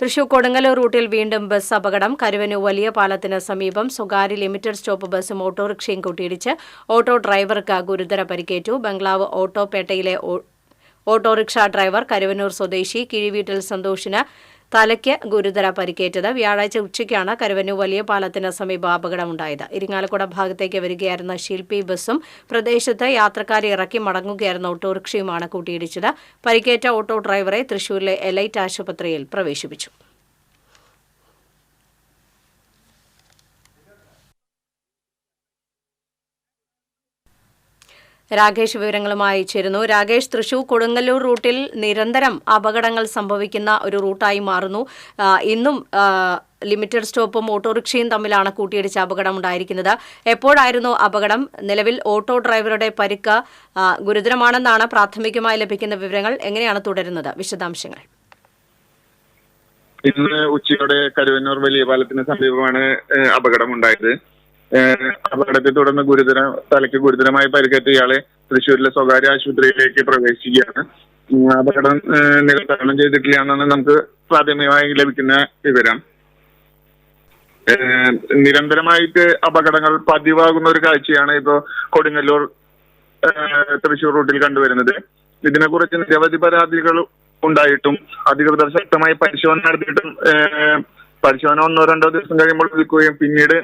തൃശൂർ കൊടുങ്ങല്ലൂർ റൂട്ടിൽ വീണ്ടും ബസ് അപകടം. കരുവന്നൂർ വലിയ പാലത്തിന് സമീപം സ്വകാര്യ ലിമിറ്റഡ് സ്റ്റോപ്പ് ബസും ഓട്ടോറിക്ഷയും കൂട്ടിയിടിച്ച് ഓട്ടോ ഡ്രൈവർക്ക് ഗുരുതര പരിക്കേറ്റു. ബംഗ്ലാവ് ഓട്ടോപേട്ടയിലെ ഓട്ടോറിക്ഷ ഡ്രൈവർ കരുവന്നൂർ സ്വദേശി കിഴിവീട്ടിൽ സന്തോഷിന് തലയ്ക്ക് ഗുരുതര പരിക്കേറ്റത്. വ്യാഴാഴ്ച ഉച്ചയ്ക്കാണ് കരുവന്നൂർ വലിയ പാലത്തിന് സമീപം അപകടമുണ്ടായത്. ഇരിങ്ങാലക്കുട ഭാഗത്തേക്ക് വരികയായിരുന്ന ശില്പി ബസും പ്രദേശത്ത് യാത്രക്കാരെ ഇറക്കി മടങ്ങുകയായിരുന്ന ഓട്ടോറിക്ഷയുമാണ് കൂട്ടിയിടിച്ചത്. പരിക്കേറ്റ ഓട്ടോ ഡ്രൈവറെ തൃശൂരിലെ എലൈറ്റ് ആശുപത്രിയിൽ പ്രവേശിപ്പിച്ചു. രാകേഷ് വിവരങ്ങളുമായി ചേരുന്നു. രാകേഷ്, തൃശൂർ കൊടുങ്ങല്ലൂർ റൂട്ടിൽ നിരന്തരം അപകടങ്ങൾ സംഭവിക്കുന്ന ഒരു റൂട്ടായി മാറുന്നു. ഇന്നും ലിമിറ്റഡ് സ്റ്റോപ്പും ഓട്ടോറിക്ഷയും തമ്മിലാണ് കൂട്ടിയിടിച്ച അപകടം ഉണ്ടായിരിക്കുന്നത്. എപ്പോഴായിരുന്നു അപകടം? നിലവിൽ ഓട്ടോ ഡ്രൈവറുടെ പരിക്ക് ഗുരുതരമാണെന്നാണ് പ്രാഥമികമായി ലഭിക്കുന്ന വിവരങ്ങൾ. എങ്ങനെയാണ് തുടരുന്നത്? വിശദാംശങ്ങൾ. ഇന്ന് ഉച്ചയോടെ കരുവന്നൂർ വലിയ പാലത്തിന് സമീപമാണ് അപകടമുണ്ടായത്. അപകടത്തെ തുടർന്ന് തലയ്ക്ക് ഗുരുതരമായി പരിക്കേറ്റ ഇയാളെ തൃശ്ശൂരിലെ സ്വകാര്യ ആശുപത്രിയിലേക്ക് പ്രവേശിക്കുകയാണ്. അപകടം തരണം ചെയ്തിട്ടില്ല എന്നാണ് നമുക്ക് പ്രാഥമികമായി ലഭിക്കുന്ന വിവരം. നിരന്തരമായിട്ട് അപകടങ്ങൾ പതിവാകുന്ന ഒരു കാഴ്ചയാണ് ഇപ്പോൾ കൊടുങ്ങല്ലൂർ തൃശ്ശൂർ റൂട്ടിൽ കണ്ടുവരുന്നത്. ഇതിനെക്കുറിച്ച് നിരവധി പരാതികൾ ഉണ്ടായിട്ടും അധികൃതർ ശക്തമായി പരിശോധന നടത്തിയിട്ടും പരിശോധന 1-2 ദിവസം കഴിയുമ്പോൾ നിൽക്കുകയും പിന്നീട്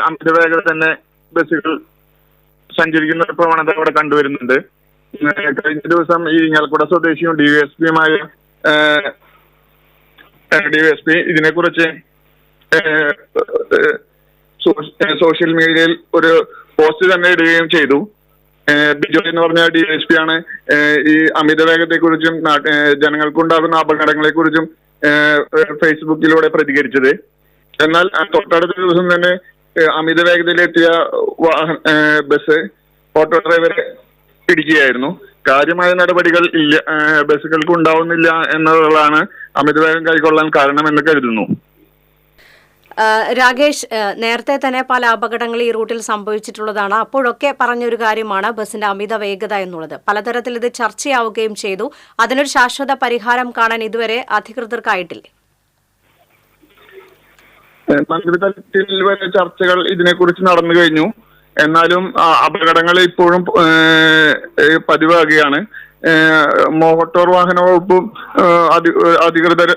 അമിത വേഗത തന്നെ ബസ്സുകൾ സഞ്ചരിക്കുന്ന ഒരു പ്രവണത അവിടെ കണ്ടുവരുന്നുണ്ട്. കഴിഞ്ഞ ദിവസം ഈ ഇരിങ്ങാലക്കുട സ്വദേശിയും ഡിവൈഎസ്പിയുമായ ഡിവൈഎസ്പി ഇതിനെക്കുറിച്ച് സോഷ്യൽ മീഡിയയിൽ ഒരു പോസ്റ്റ് തന്നെ ഇടുകയും ചെയ്തു. ബിജോ എന്ന് പറഞ്ഞ ഡിവൈഎസ്പി ആണ് ഈ അമിത വേഗത്തെക്കുറിച്ചും ജനങ്ങൾക്കുണ്ടാകുന്ന അപകടങ്ങളെക്കുറിച്ചും ഫേസ്ബുക്കിലൂടെ പ്രതികരിച്ചത്. എന്നാൽ തൊട്ടടുത്ത ദിവസം തന്നെ അമിത വേഗതയിലെത്തിയ ബസ് ഓട്ടോ ഡ്രൈവറെ ഇടിക്കുകയായിരുന്നു. കാര്യമായ നടപടികൾ ബസ്സുകൾക്ക് ഉണ്ടാവുന്നില്ല എന്നുള്ളതാണ് അമിതവേഗം കൈക്കൊള്ളാൻ കാരണമെന്ന് കരുതുന്നു. രാകേഷ്, നേരത്തെ തന്നെ പല അപകടങ്ങൾ ഈ റൂട്ടിൽ സംഭവിച്ചിട്ടുള്ളതാണ്. അപ്പോഴൊക്കെ പറഞ്ഞൊരു കാര്യമാണ് ബസിന്റെ അമിത വേഗത എന്നുള്ളത്. പലതരത്തിൽ ഇത് ചർച്ചയാവുകയും ചെയ്തു. അതിനൊരു ശാശ്വത പരിഹാരം കാണാൻ ഇതുവരെ അധികൃതർക്കായിട്ടില്ലേ? മന്ത്രിതലത്തിൽ വരെ ചർച്ചകൾ ഇതിനെക്കുറിച്ച് നടന്നു കഴിഞ്ഞു. എന്നാലും അപകടങ്ങൾ ഇപ്പോഴും പതിവാകുകയാണ്. മോട്ടോർ വാഹന വകുപ്പും അധികൃതർ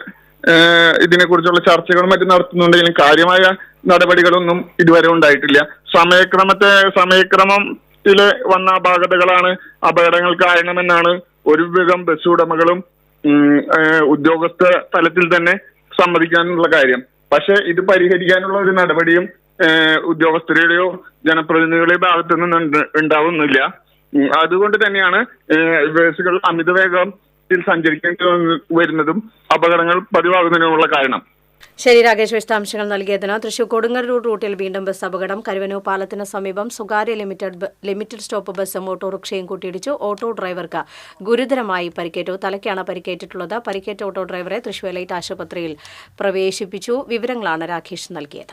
ഇതിനെക്കുറിച്ചുള്ള ചർച്ചകളും മറ്റും നടത്തുന്നുണ്ടെങ്കിലും കാര്യമായ നടപടികളൊന്നും ഇതുവരെ ഉണ്ടായിട്ടില്ല. സമയക്രമത്തില് വന്ന അപാകതകളാണ് അപകടങ്ങൾ കാരണമെന്നാണ് ഒരു വിഭാഗം ബസ് ഉടമകളും ഉദ്യോഗസ്ഥ തലത്തിൽ തന്നെ സമ്മതിക്കാനുള്ള കാര്യം. പക്ഷെ ഇത് പരിഹരിക്കാനുള്ള ഒരു നടപടിയും ഉദ്യോഗസ്ഥരുടെയോ ജനപ്രതിനിധികളുടെയോ ഭാഗത്തു നിന്ന് ഉണ്ടാവുന്നില്ല. അതുകൊണ്ട് തന്നെയാണ് ബസ്സുകൾ അമിതവേഗത്തിൽ സഞ്ചരിക്കേണ്ടി വരുന്നതും അപകടങ്ങൾ പതിവാകുന്നതിനുള്ള കാരണം. ശരി രാകേഷ്, വിശദാംശങ്ങൾ നൽകിയതിന്. തൃശൂർ കൊടുങ്ങല്ലൂർ റൂട്ടിൽ വീണ്ടും ബസ് അപകടം. കരുവന്നൂർ പാലത്തിന് സമീപം സ്വകാര്യ ലിമിറ്റഡ് സ്റ്റോപ്പ് ബസും ഓട്ടോറിക്ഷയും കൂട്ടിയിടിച്ചു. ഓട്ടോ ഡ്രൈവർക്ക് ഗുരുതരമായി പരിക്കേറ്റു. തലയ്ക്കാണ് പരിക്കേറ്റിട്ടുള്ളത്. പരിക്കേറ്റ ഓട്ടോ ഡ്രൈവറെ തൃശൂർ എലൈറ്റ് ആശുപത്രിയിൽ പ്രവേശിപ്പിച്ചു. വിവരങ്ങളാണ് രാകേഷ് നൽകിയത്.